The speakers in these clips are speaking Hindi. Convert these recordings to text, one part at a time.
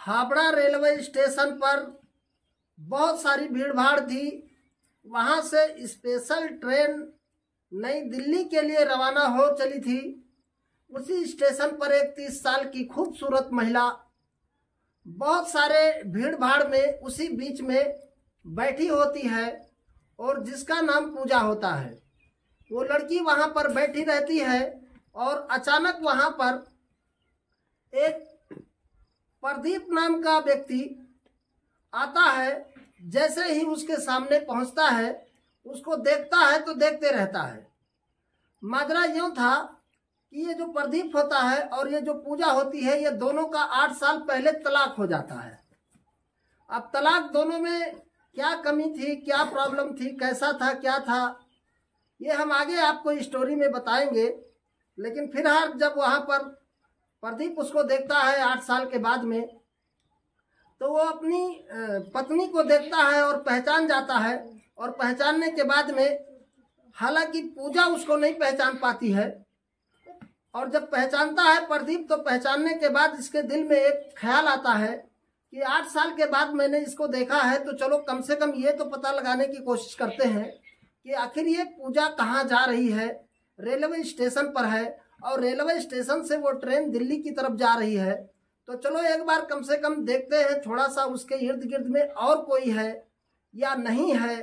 हावड़ा रेलवे स्टेशन पर बहुत सारी भीड़ भाड़ थी। वहां से स्पेशल ट्रेन नई दिल्ली के लिए रवाना हो चली थी। उसी स्टेशन पर एक 30 साल की खूबसूरत महिला बहुत सारे भीड़ भाड़ में उसी बीच में बैठी होती है और जिसका नाम पूजा होता है। वो लड़की वहां पर बैठी रहती है और अचानक वहां पर एक प्रदीप नाम का व्यक्ति आता है। जैसे ही उसके सामने पहुंचता है, उसको देखता है तो देखते रहता है। माजरा यूं था कि ये जो प्रदीप होता है और ये जो पूजा होती है, ये दोनों का 8 साल पहले तलाक हो जाता है। अब तलाक दोनों में क्या कमी थी, क्या प्रॉब्लम थी, कैसा था, क्या था, ये हम आगे आपको स्टोरी में बताएंगे। लेकिन फिलहाल जब वहां पर प्रदीप उसको देखता है 8 साल के बाद में, तो वो अपनी पत्नी को देखता है और पहचान जाता है। और पहचानने के बाद में हालांकि पूजा उसको नहीं पहचान पाती है, और जब पहचानता है प्रदीप, तो पहचानने के बाद इसके दिल में एक ख्याल आता है कि 8 साल के बाद मैंने इसको देखा है, तो चलो कम से कम ये तो पता लगाने की कोशिश करते हैं कि आखिर ये पूजा कहाँ जा रही है। रेलवे स्टेशन पर है और रेलवे स्टेशन से वो ट्रेन दिल्ली की तरफ जा रही है, तो चलो एक बार कम से कम देखते हैं थोड़ा सा उसके इर्द गिर्द में और कोई है या नहीं है,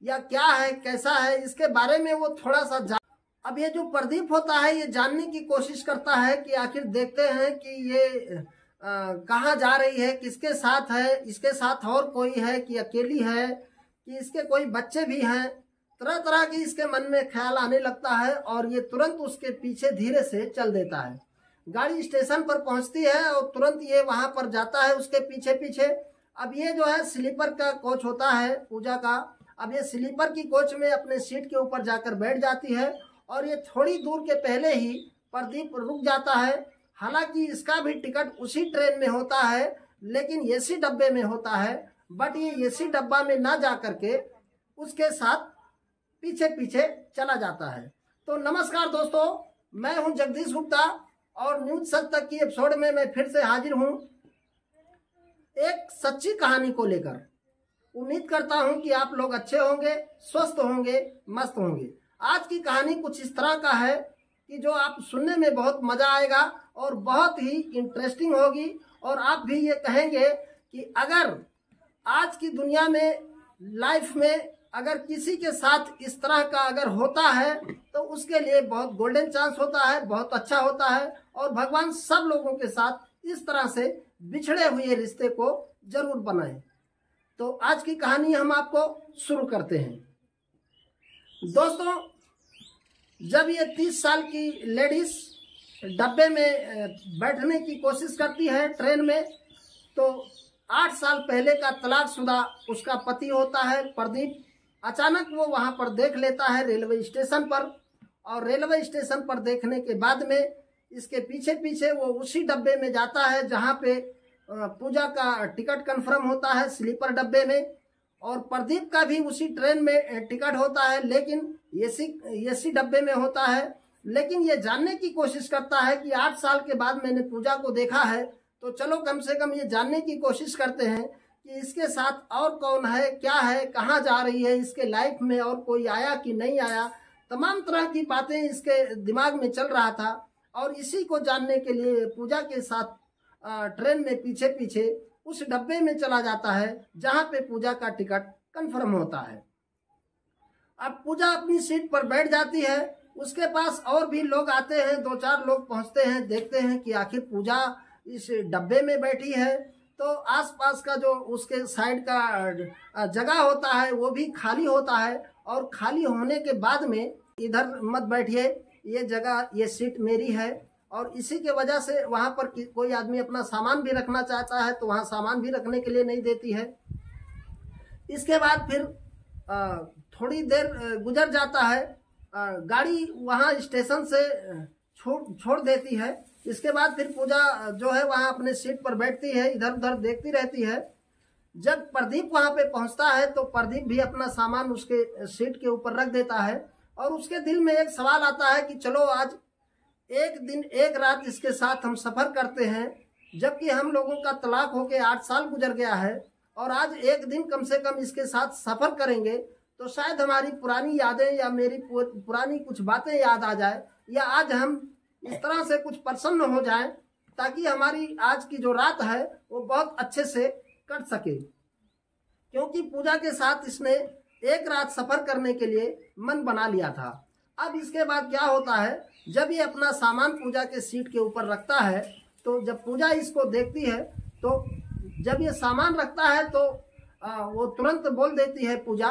या क्या है, कैसा है, इसके बारे में वो थोड़ा सा अब ये जो प्रदीप होता है, ये जानने की कोशिश करता है कि आखिर देखते हैं कि ये कहाँ जा रही है, किसके साथ है, इसके साथ और कोई है कि अकेली है, कि इसके कोई बच्चे भी हैं। तरह तरह की इसके मन में ख्याल आने लगता है और ये तुरंत उसके पीछे धीरे से चल देता है। गाड़ी स्टेशन पर पहुंचती है और तुरंत ये वहां पर जाता है उसके पीछे पीछे। अब ये जो है स्लीपर का कोच होता है पूजा का। अब ये स्लीपर की कोच में अपने सीट के ऊपर जाकर बैठ जाती है और ये थोड़ी दूर के पहले ही प्रदीप रुक जाता है। हालांकि इसका भी टिकट उसी ट्रेन में होता है, लेकिन एसी डब्बे में होता है। बट ये एसी डब्बा में ना जा करके उसके साथ पीछे पीछे चला जाता है। तो नमस्कार दोस्तों, मैं हूं जगदीश गुप्ता और न्यूज सच तक की एपिसोड में मैं फिर से हाजिर हूं एक सच्ची कहानी को लेकर। उम्मीद करता हूं कि आप लोग अच्छे होंगे, स्वस्थ होंगे, मस्त होंगे। आज की कहानी कुछ इस तरह का है कि जो आप सुनने में बहुत मजा आएगा और बहुत ही इंटरेस्टिंग होगी, और आप भी ये कहेंगे कि अगर आज की दुनिया में लाइफ में अगर किसी के साथ इस तरह का अगर होता है तो उसके लिए बहुत गोल्डन चांस होता है, बहुत अच्छा होता है, और भगवान सब लोगों के साथ इस तरह से बिछड़े हुए रिश्ते को जरूर बनाए। तो आज की कहानी हम आपको शुरू करते हैं। दोस्तों, जब ये 30 साल की लेडीज डब्बे में बैठने की कोशिश करती है ट्रेन में, तो 8 साल पहले का तलाकशुदा उसका पति होता है प्रदीप, अचानक वो वहां पर देख लेता है रेलवे स्टेशन पर। और रेलवे स्टेशन पर देखने के बाद में इसके पीछे पीछे वो उसी डब्बे में जाता है जहां पे पूजा का टिकट कंफर्म होता है स्लीपर डब्बे में, और प्रदीप का भी उसी ट्रेन में टिकट होता है, लेकिन एसी डब्बे में होता है। लेकिन ये जानने की कोशिश करता है कि 8 साल के बाद मैंने पूजा को देखा है, तो चलो कम से कम ये जानने की कोशिश करते हैं कि इसके साथ और कौन है, क्या है, कहाँ जा रही है, इसके लाइफ में और कोई आया कि नहीं आया। तमाम तरह की बातें इसके दिमाग में चल रहा था, और इसी को जानने के लिए पूजा के साथ ट्रेन में पीछे पीछे उस डब्बे में चला जाता है जहां पे पूजा का टिकट कंफर्म होता है। अब पूजा अपनी सीट पर बैठ जाती है, उसके पास और भी लोग आते हैं, 2-4 लोग पहुंचते हैं, देखते हैं कि आखिर पूजा इस डब्बे में बैठी है। तो आसपास का जो उसके साइड का जगह होता है वो भी खाली होता है, और खाली होने के बाद में इधर मत बैठिए, ये जगह, ये सीट मेरी है। और इसी के वजह से वहां पर कोई आदमी अपना सामान भी रखना चाहता है तो वहां सामान भी रखने के लिए नहीं देती है। इसके बाद फिर थोड़ी देर गुजर जाता है, गाड़ी वहां स्टेशन से छोड़ देती है। इसके बाद फिर पूजा जो है वहां अपने सीट पर बैठती है, इधर उधर देखती रहती है। जब प्रदीप वहां पे पहुंचता है तो प्रदीप भी अपना सामान उसके सीट के ऊपर रख देता है, और उसके दिल में एक सवाल आता है कि चलो आज एक दिन एक रात इसके साथ हम सफर करते हैं, जबकि हम लोगों का तलाक होके 8 साल गुजर गया है और आज एक दिन कम से कम इसके साथ सफर करेंगे तो शायद हमारी पुरानी यादें या मेरी पुरानी कुछ बातें याद आ जाए, या आज हम इस तरह से कुछ प्रसन्न हो जाएं ताकि हमारी आज की जो रात है वो बहुत अच्छे से कट सके। क्योंकि पूजा के साथ इसने एक रात सफर करने के लिए मन बना लिया था। अब इसके बाद क्या होता है, जब ये अपना सामान पूजा के सीट के ऊपर रखता है तो जब पूजा इसको देखती है तो जब ये सामान रखता है तो वो तुरंत बोल देती है पूजा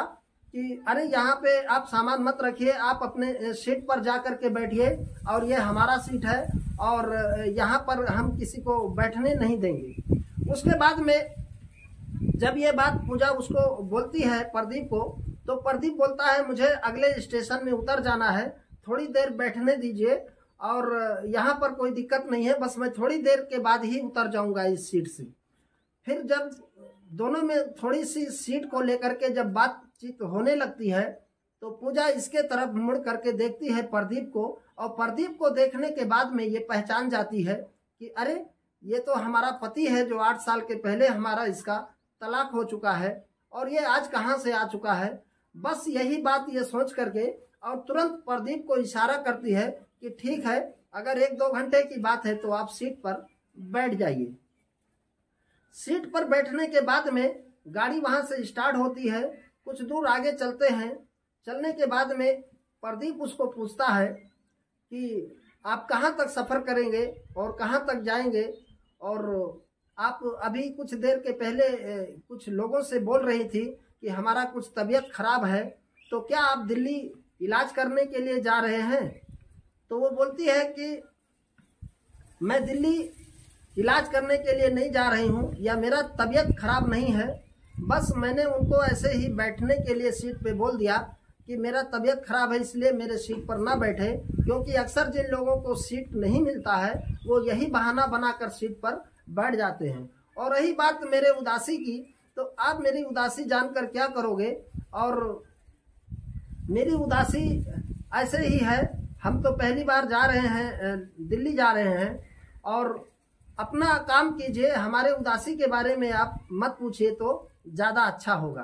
कि अरे यहाँ पे आप सामान मत रखिए, आप अपने सीट पर जा कर के बैठिए और ये हमारा सीट है और यहाँ पर हम किसी को बैठने नहीं देंगे। उसके बाद में जब ये बात पूजा उसको बोलती है प्रदीप को, तो प्रदीप बोलता है मुझे अगले स्टेशन में उतर जाना है, थोड़ी देर बैठने दीजिए और यहाँ पर कोई दिक्कत नहीं है, बस मैं थोड़ी देर के बाद ही उतर जाऊंगा इस सीट से। फिर जब दोनों में थोड़ी सी सीट को लेकर के जब बातचीत होने लगती है तो पूजा इसके तरफ मुड़ करके देखती है प्रदीप को, और प्रदीप को देखने के बाद में ये पहचान जाती है कि अरे ये तो हमारा पति है जो 8 साल के पहले हमारा इसका तलाक हो चुका है और ये आज कहाँ से आ चुका है। बस यही बात ये सोच करके और तुरंत प्रदीप को इशारा करती है कि ठीक है, अगर 1-2 घंटे की बात है तो आप सीट पर बैठ जाइए। सीट पर बैठने के बाद में गाड़ी वहां से स्टार्ट होती है, कुछ दूर आगे चलते हैं। चलने के बाद में प्रदीप उसको पूछता है कि आप कहाँ तक सफ़र करेंगे और कहाँ तक जाएंगे, और आप अभी कुछ देर के पहले कुछ लोगों से बोल रही थी कि हमारा कुछ तबीयत खराब है, तो क्या आप दिल्ली इलाज करने के लिए जा रहे हैं? तो वो बोलती है कि मैं दिल्ली इलाज करने के लिए नहीं जा रही हूँ, या मेरा तबीयत खराब नहीं है, बस मैंने उनको ऐसे ही बैठने के लिए सीट पे बोल दिया कि मेरा तबीयत खराब है इसलिए मेरे सीट पर ना बैठे, क्योंकि अक्सर जिन लोगों को सीट नहीं मिलता है वो यही बहाना बनाकर सीट पर बैठ जाते हैं। और रही बात मेरे उदासी की, तो आप मेरी उदासी जानकर क्या करोगे, और मेरी उदासी ऐसे ही है, हम तो पहली बार जा रहे हैं, दिल्ली जा रहे हैं, और अपना काम कीजिए, हमारे उदासी के बारे में आप मत पूछिए तो ज़्यादा अच्छा होगा।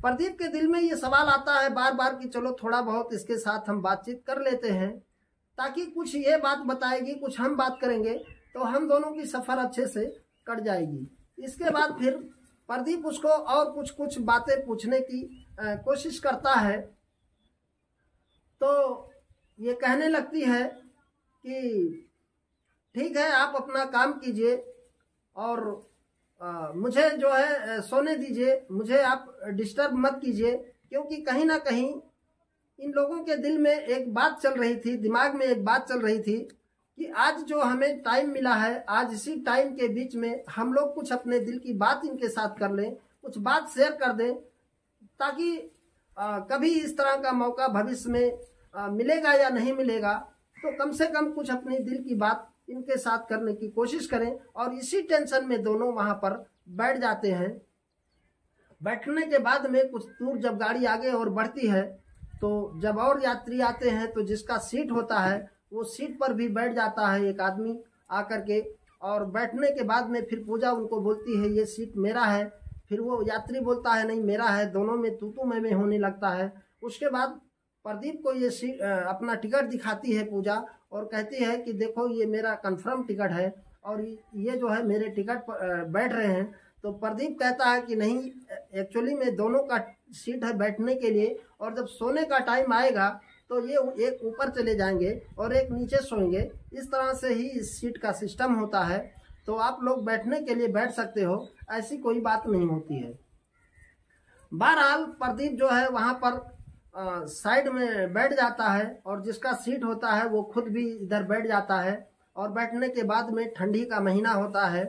प्रदीप के दिल में ये सवाल आता है बार बार कि चलो थोड़ा बहुत इसके साथ हम बातचीत कर लेते हैं, ताकि कुछ ये बात बताएगी, कुछ हम बात करेंगे तो हम दोनों की सफ़र अच्छे से कट जाएगी। इसके बाद फिर प्रदीप उसको और कुछ कुछ बातें पूछने की कोशिश करता है, तो ये कहने लगती है कि ठीक है, आप अपना काम कीजिए और मुझे जो है सोने दीजिए, मुझे आप डिस्टर्ब मत कीजिए, क्योंकि कहीं ना कहीं इन लोगों के दिल में एक बात चल रही थी, दिमाग में एक बात चल रही थी कि आज जो हमें टाइम मिला है, आज इसी टाइम के बीच में हम लोग कुछ अपने दिल की बात इनके साथ कर लें, कुछ बात शेयर कर दें, ताकि कभी इस तरह का मौका भविष्य में मिलेगा या नहीं मिलेगा तो कम से कम कुछ अपनी दिल की बात इनके साथ करने की कोशिश करें। और इसी टेंशन में दोनों वहां पर बैठ जाते हैं। बैठने के बाद में कुछ दूर जब गाड़ी आगे और बढ़ती है तो जब और यात्री आते हैं तो जिसका सीट होता है वो सीट पर भी बैठ जाता है एक आदमी आकर के, और बैठने के बाद में फिर पूजा उनको बोलती है ये सीट मेरा है, फिर वो यात्री बोलता है नहीं मेरा है, दोनों में तू मैं होने लगता है। उसके बाद प्रदीप को ये सीट अपना टिकट दिखाती है पूजा और कहती है कि देखो ये मेरा कंफर्म टिकट है और ये जो है मेरे टिकट पर बैठ रहे हैं। तो प्रदीप कहता है कि नहीं, एक्चुअली में दोनों का सीट है बैठने के लिए, और जब सोने का टाइम आएगा तो ये एक ऊपर चले जाएंगे और एक नीचे सोएंगे, इस तरह से ही इस सीट का सिस्टम होता है, तो आप लोग बैठने के लिए बैठ सकते हो, ऐसी कोई बात नहीं होती है। बहरहाल प्रदीप जो है वहाँ पर साइड में बैठ जाता है और जिसका सीट होता है वो खुद भी इधर बैठ जाता है। और बैठने के बाद में ठंडी का महीना होता है,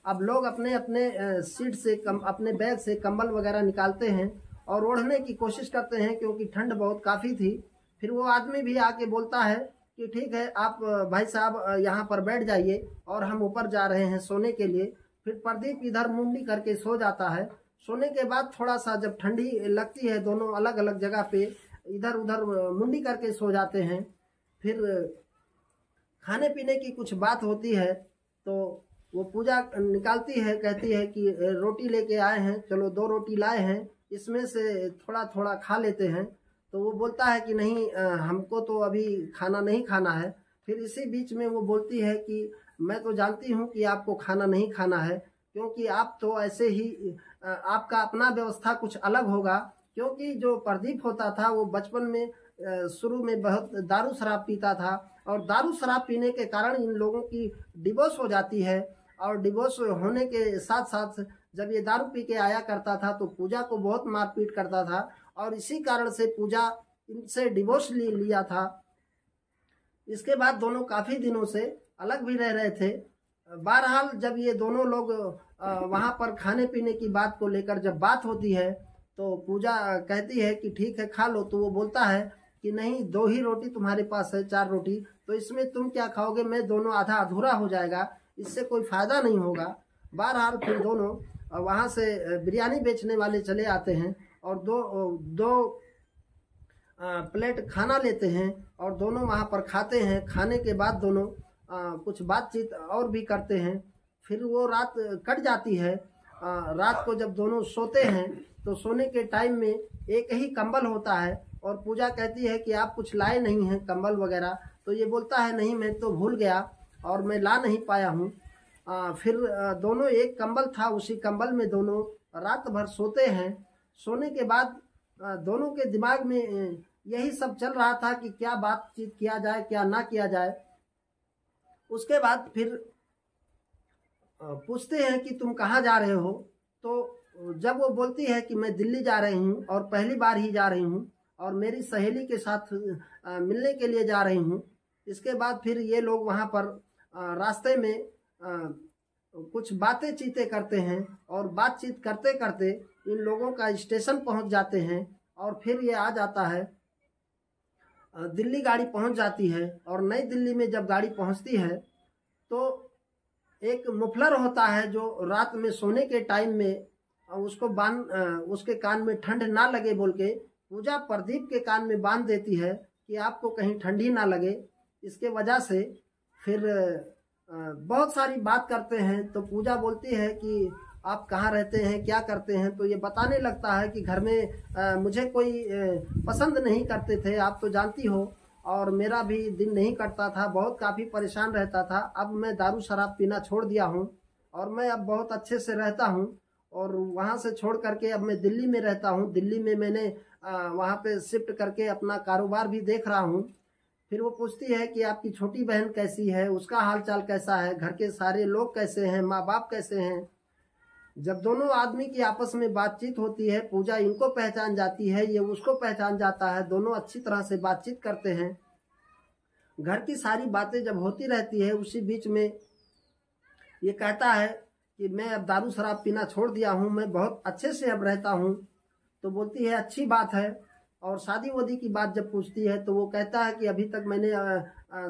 अब लोग अपने अपने सीट से अपने बैग से कंबल वगैरह निकालते हैं और ओढ़ने की कोशिश करते हैं, क्योंकि ठंड बहुत काफ़ी थी। फिर वो आदमी भी आके बोलता है कि ठीक है आप भाई साहब यहाँ पर बैठ जाइए और हम ऊपर जा रहे हैं सोने के लिए। फिर प्रदीप इधर मुंडी करके सो जाता है। सोने के बाद थोड़ा सा जब ठंडी लगती है, दोनों अलग अलग जगह पे इधर उधर मुंडी करके सो जाते हैं। फिर खाने पीने की कुछ बात होती है तो वो पूजा निकालती है, कहती है कि रोटी लेके आए हैं, चलो 2 रोटी लाए हैं, इसमें से थोड़ा थोड़ा खा लेते हैं। तो वो बोलता है कि नहीं, हमको तो अभी खाना नहीं खाना है। फिर इसी बीच में वो बोलती है कि मैं तो जानती हूँ कि आपको खाना नहीं खाना है, क्योंकि आप तो ऐसे ही आपका अपना व्यवस्था कुछ अलग होगा। क्योंकि जो प्रदीप होता था वो बचपन में शुरू में बहुत दारू शराब पीता था, और दारू शराब पीने के कारण इन लोगों की डिवोर्स हो जाती है। और डिवोर्स होने के साथ साथ जब ये दारू पी के आया करता था तो पूजा को बहुत मारपीट करता था, और इसी कारण से पूजा इनसे डिवोर्स लिया था। इसके बाद दोनों काफ़ी दिनों से अलग भी रह रहे थे। बहरहाल जब ये दोनों लोग वहाँ पर खाने पीने की बात को लेकर जब बात होती है तो पूजा कहती है कि ठीक है खा लो। तो वो बोलता है कि नहीं, 2 ही रोटी तुम्हारे पास है, 4 रोटी, तो इसमें तुम क्या खाओगे, मैं दोनों आधा अधूरा हो जाएगा, इससे कोई फ़ायदा नहीं होगा। बहरहाल फिर दोनों वहाँ से बिरयानी बेचने वाले चले आते हैं और दो प्लेट खाना लेते हैं और दोनों वहाँ पर खाते हैं। खाने के बाद दोनों कुछ बातचीत और भी करते हैं। फिर वो रात कट जाती है। रात को जब दोनों सोते हैं तो सोने के टाइम में एक ही कंबल होता है, और पूजा कहती है कि आप कुछ लाए नहीं हैं कंबल वगैरह। तो ये बोलता है नहीं, मैं तो भूल गया और मैं ला नहीं पाया हूँ। फिर दोनों, एक कंबल था, उसी कंबल में दोनों रात भर सोते हैं। सोने के बाद दोनों के दिमाग में यही सब चल रहा था कि क्या बातचीत किया जाए, क्या ना किया जाए। उसके बाद फिर पूछते हैं कि तुम कहाँ जा रहे हो। तो जब वो बोलती है कि मैं दिल्ली जा रही हूँ और पहली बार ही जा रही हूँ और मेरी सहेली के साथ मिलने के लिए जा रही हूँ। इसके बाद फिर ये लोग वहाँ पर रास्ते में कुछ बातें चीतें करते हैं, और बातचीत करते करते इन लोगों का स्टेशन पहुँच जाते हैं। और फिर ये आ जाता है, दिल्ली गाड़ी पहुँच जाती है। और नई दिल्ली में जब गाड़ी पहुँचती है तो एक मुफलर होता है जो रात में सोने के टाइम में उसको उसके कान में ठंड ना लगे बोल के पूजा प्रदीप के कान में बांध देती है कि आपको कहीं ठंडी ना लगे। इसके वजह से फिर बहुत सारी बात करते हैं। तो पूजा बोलती है कि आप कहाँ रहते हैं, क्या करते हैं। तो ये बताने लगता है कि घर में मुझे कोई पसंद नहीं करते थे, आप तो जानती हो, और मेरा भी दिन नहीं कटता था, बहुत काफ़ी परेशान रहता था। अब मैं दारू शराब पीना छोड़ दिया हूँ और मैं अब बहुत अच्छे से रहता हूँ, और वहाँ से छोड़ करके अब मैं दिल्ली में रहता हूँ। दिल्ली में मैंने वहाँ पे शिफ्ट करके अपना कारोबार भी देख रहा हूँ। फिर वो पूछती है कि आपकी छोटी बहन कैसी है, उसका हालचाल कैसा है, घर के सारे लोग कैसे हैं, माँ बाप कैसे हैं। जब दोनों आदमी की आपस में बातचीत होती है, पूजा इनको पहचान जाती है, ये उसको पहचान जाता है, दोनों अच्छी तरह से बातचीत करते हैं। घर की सारी बातें जब होती रहती है, उसी बीच में ये कहता है कि मैं अब दारू शराब पीना छोड़ दिया हूँ, मैं बहुत अच्छे से अब रहता हूँ। तो बोलती है अच्छी बात है। और शादी वादी की बात जब पूछती है तो वो कहता है कि अभी तक मैंने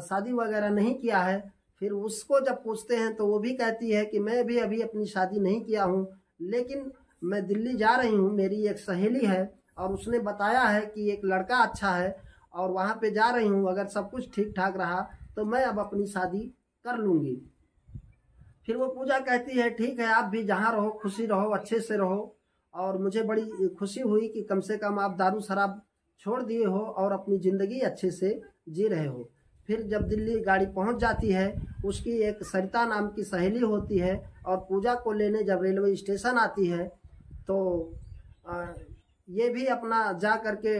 शादी वगैरह नहीं किया है। फिर उसको जब पूछते हैं तो वो भी कहती है कि मैं भी अभी अपनी शादी नहीं किया हूँ, लेकिन मैं दिल्ली जा रही हूँ, मेरी एक सहेली है और उसने बताया है कि एक लड़का अच्छा है और वहाँ पे जा रही हूँ, अगर सब कुछ ठीक ठाक रहा तो मैं अब अपनी शादी कर लूँगी। फिर वो पूजा कहती है ठीक है, आप भी जहाँ रहो खुशी रहो, अच्छे से रहो, और मुझे बड़ी खुशी हुई कि कम से कम आप दारू शराब छोड़ दिए हो और अपनी ज़िंदगी अच्छे से जी रहे हो। फिर जब दिल्ली गाड़ी पहुंच जाती है, उसकी एक सरिता नाम की सहेली होती है और पूजा को लेने जब रेलवे स्टेशन आती है तो ये भी अपना जा करके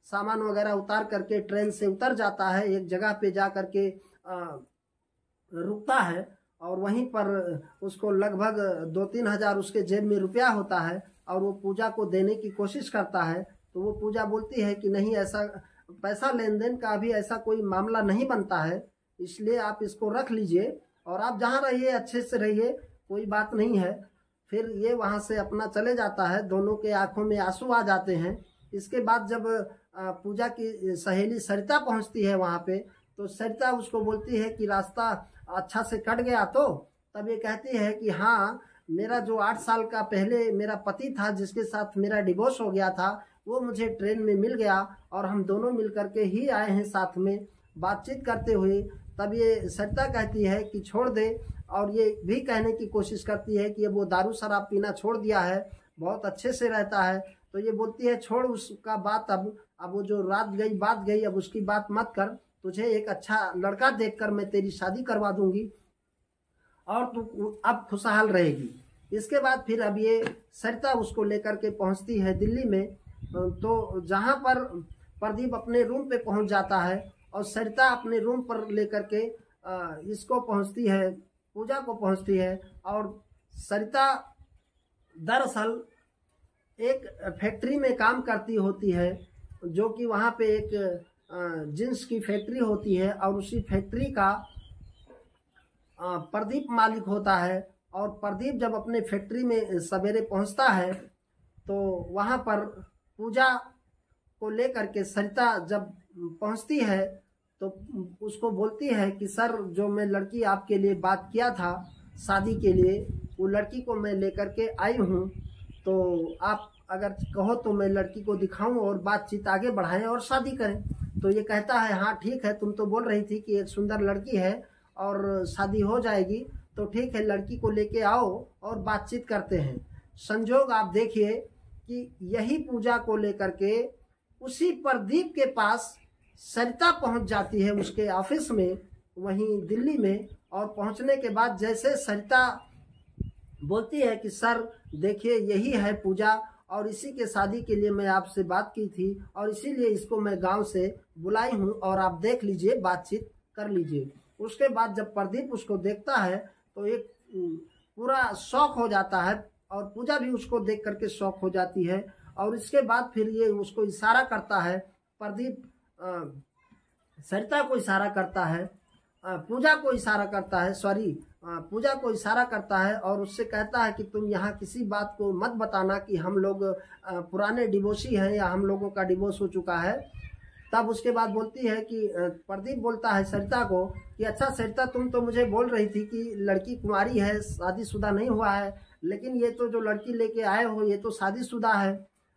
सामान वगैरह उतार करके ट्रेन से उतर जाता है। एक जगह पे जा करके रुकता है और वहीं पर उसको लगभग 2-3 हज़ार उसके जेब में रुपया होता है और वो पूजा को देने की कोशिश करता है। तो वो पूजा बोलती है कि नहीं, ऐसा पैसा लेन देन का अभी ऐसा कोई मामला नहीं बनता है, इसलिए आप इसको रख लीजिए और आप जहाँ रहिए अच्छे से रहिए, कोई बात नहीं है। फिर ये वहाँ से अपना चले जाता है, दोनों के आंखों में आंसू आ जाते हैं। इसके बाद जब पूजा की सहेली सरिता पहुँचती है वहाँ पे, तो सरिता उसको बोलती है कि रास्ता अच्छा से कट गया। तो तब ये कहती है कि हाँ, मेरा जो 8 साल का पहले मेरा पति था जिसके साथ मेरा डिवोर्स हो गया था, वो मुझे ट्रेन में मिल गया और हम दोनों मिल करके ही आए हैं साथ में बातचीत करते हुए। तब ये सरिता कहती है कि छोड़ दे, और ये भी कहने की कोशिश करती है कि अब वो दारू शराब पीना छोड़ दिया है, बहुत अच्छे से रहता है। तो ये बोलती है छोड़ उसका बात, अब वो जो रात गई बात गई, अब उसकी बात मत कर, तुझे एक अच्छा लड़का देखकर मैं तेरी शादी करवा दूंगी और तू अब खुशहाल रहेगी। इसके बाद फिर अब ये सरिता उसको लेकर के पहुंचती है दिल्ली में। तो जहां पर प्रदीप अपने रूम पे पहुंच जाता है और सरिता अपने रूम पर लेकर के इसको पहुंचती है, पूजा को पहुंचती है। और सरिता दरअसल एक फैक्ट्री में काम करती होती है, जो कि वहाँ पे एक जींस की फैक्ट्री होती है, और उसी फैक्ट्री का प्रदीप मालिक होता है। और प्रदीप जब अपने फैक्ट्री में सवेरे पहुँचता है तो वहाँ पर पूजा को लेकर के सरिता जब पहुँचती है तो उसको बोलती है कि सर, जो मैं लड़की आपके लिए बात किया था शादी के लिए, वो लड़की को मैं लेकर के आई हूँ, तो आप अगर कहो तो मैं लड़की को दिखाऊं और बातचीत आगे बढ़ाएं और शादी करें। तो ये कहता है हाँ ठीक है, तुम तो बोल रही थी कि एक सुंदर लड़की है और शादी हो जाएगी, तो ठीक है लड़की को लेके आओ और बातचीत करते हैं। संजोग आप देखिए कि यही पूजा को लेकर के उसी प्रदीप के पास सरिता पहुंच जाती है, उसके ऑफिस में वहीं दिल्ली में। और पहुंचने के बाद जैसे सरिता बोलती है कि सर देखिए यही है पूजा, और इसी के शादी के लिए मैं आपसे बात की थी, और इसीलिए इसको मैं गांव से बुलाई हूं, और आप देख लीजिए, बातचीत कर लीजिए। उसके बाद जब प्रदीप उसको देखता है तो एक पूरा शौक हो जाता है, और पूजा भी उसको देख करके शौक हो जाती है। और इसके बाद फिर ये उसको इशारा करता है, प्रदीप सरिता को इशारा करता है, पूजा को इशारा करता है, पूजा को इशारा करता है, और उससे कहता है कि तुम यहाँ किसी बात को मत बताना कि हम लोग पुराने डिवोर्सी हैं या हम लोगों का डिवोर्स हो चुका है। तब उसके बाद बोलती है कि प्रदीप बोलता है सरिता को कि अच्छा सरिता, तुम तो मुझे बोल रही थी कि लड़की कुंवारी है, शादीशुदा नहीं हुआ है, लेकिन ये तो जो लड़की लेके आए हो ये तो शादीशुदा है,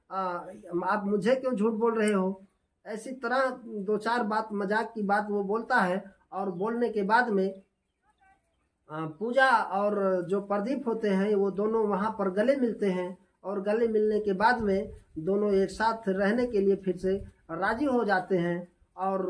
आप मुझे क्यों झूठ बोल रहे हो। ऐसी तरह दो चार बात, मजाक की बात वो बोलता है। और बोलने के बाद में पूजा और जो प्रदीप होते हैं वो दोनों वहाँ पर गले मिलते हैं, और गले मिलने के बाद में दोनों एक साथ रहने के लिए फिर से राजी हो जाते हैं। और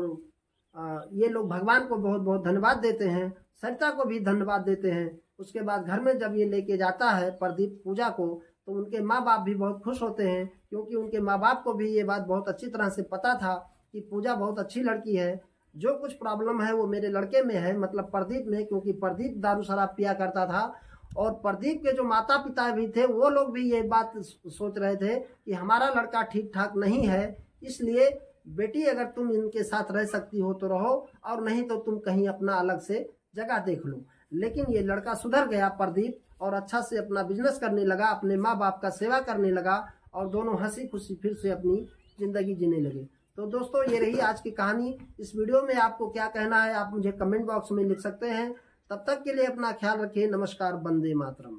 ये लोग भगवान को बहुत बहुत धन्यवाद देते हैं, सरिता को भी धन्यवाद देते हैं। उसके बाद घर में जब ये लेके जाता है प्रदीप पूजा को, तो उनके माँ बाप भी बहुत खुश होते हैं, क्योंकि उनके माँ बाप को भी ये बात बहुत अच्छी तरह से पता था कि पूजा बहुत अच्छी लड़की है, जो कुछ प्रॉब्लम है वो मेरे लड़के में है, मतलब प्रदीप में, क्योंकि प्रदीप दारू शराब पिया करता था। और प्रदीप के जो माता पिता भी थे वो लोग भी ये बात सोच रहे थे कि हमारा लड़का ठीक ठाक नहीं है, इसलिए बेटी अगर तुम इनके साथ रह सकती हो तो रहो, और नहीं तो तुम कहीं अपना अलग से जगह देख लो। लेकिन ये लड़का सुधर गया प्रदीप, और अच्छा से अपना बिजनेस करने लगा, अपने माँ बाप का सेवा करने लगा, और दोनों हंसी खुशी फिर से अपनी जिंदगी जीने लगे। तो दोस्तों ये रही आज की कहानी। इस वीडियो में आपको क्या कहना है आप मुझे कमेंट बॉक्स में लिख सकते हैं। तब तक के लिए अपना ख्याल रखिए। नमस्कार, वंदे मातरम।